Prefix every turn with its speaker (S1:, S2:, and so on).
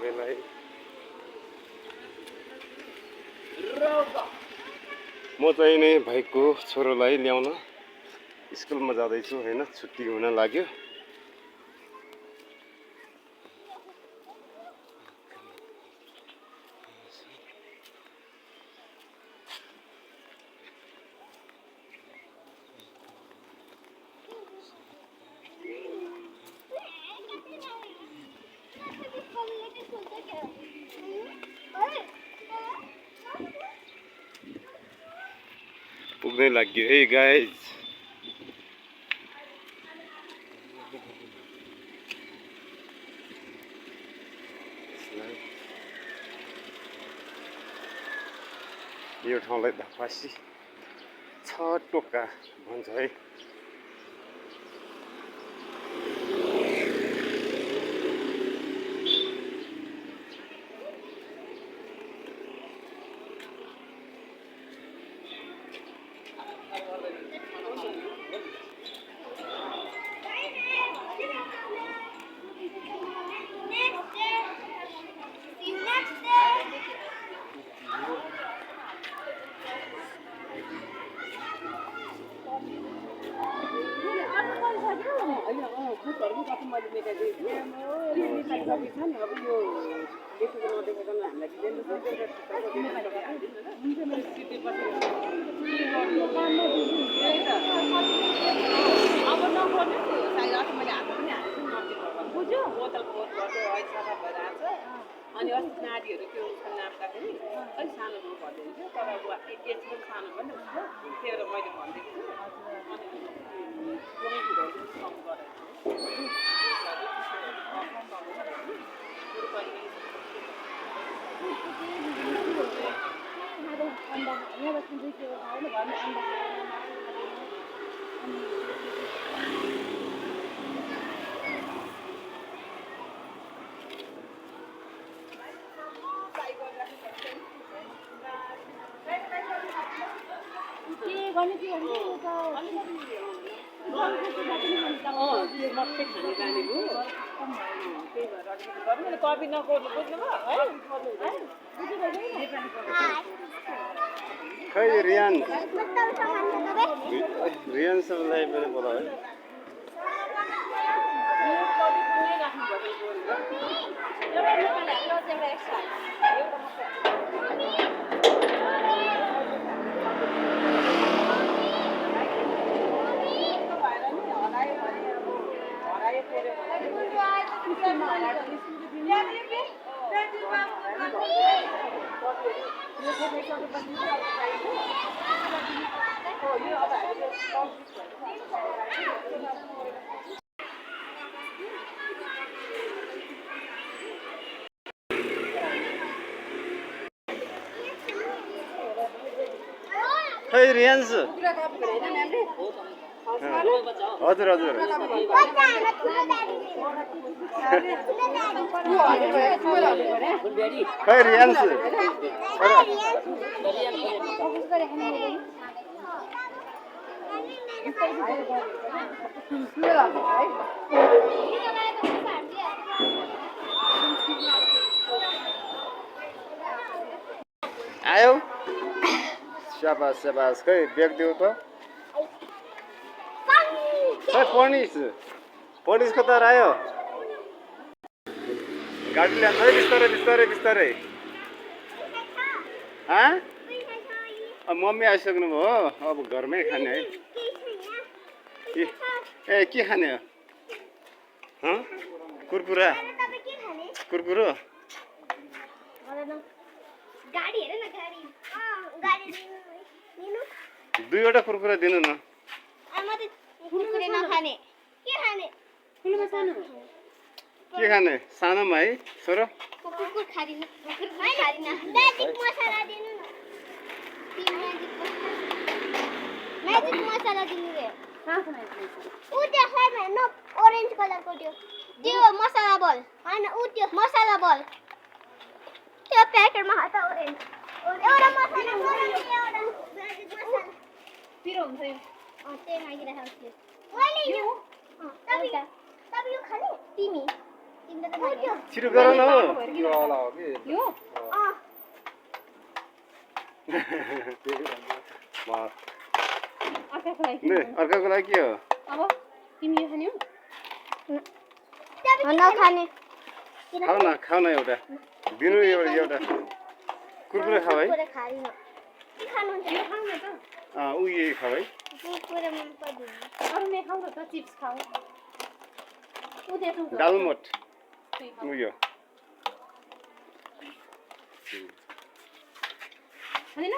S1: सबैलाई म चाहिँ नै भाइको छोरोलाई ल्याउन स्कुलमा जाँदैछु हैन छुट्टी हुन लाग्यो पुग्दै लाग्यो है गाइज यो ठाउँलाई धपासी 6 टोका भन्छ है
S2: अनि अस्ति नारीहरु त्यो नाप्दाखेरि अलि सानो पर्दैन थियो तर अब एज पनि सानो पनि हुन्छ त्यही भएर मैले भन्दिएको छु कपी नकोर्नु बुझ्नुभयो है
S1: खै रियान सबैलाई पनि बोलाऊ है खै रियान्स हजुर हजुर खै रियान्स आयो शाबास शाबास खै ब्याग देऊ त खै पनिस कता आयो गाडी ल्यान्छ है बिस्तारै बिस्तारै बिस्तारै मम्मी आइसक्नु भयो अब घरमै खाने है ए के खाने हो कुरकुरा कुरकुरो दुईवटा कुरकुरा दिनु न के खाने सानोमा है छोरो
S3: orange color ko त्यो मसाला बल हैन उ त्यो मसाला बल त्यो प्याकेट मा हटा orange एउटा मसाला एउटा मसाला पिरो हुन्छ यो त्यही मागिरहेको छु मैले यो तपाईँ यो खाने तिमी तिमीले त भन्यौ
S1: छिटो गर न
S4: यो वाला हो कि
S2: यो
S1: बस
S2: अर्काको लागि
S1: ले अर्काको लागि के हो
S2: अब तिमी यो खाने हो
S3: नखाने
S1: खाऊ न एउटा दिनु एउटा कुरकुरे खाऊ है
S3: कुरकुरे खादिन के खानुहुन्छ
S2: यो खाऊ न त
S1: ऊ यही खाऊ है
S3: कुरकुरे मन पर्दैन
S2: अरू नै खाऊ न त चिप्स खाऊ ऊ देखाऊ त
S1: दालमोट
S2: त्यही खाऊ।
S1: उयो
S2: खाँदैन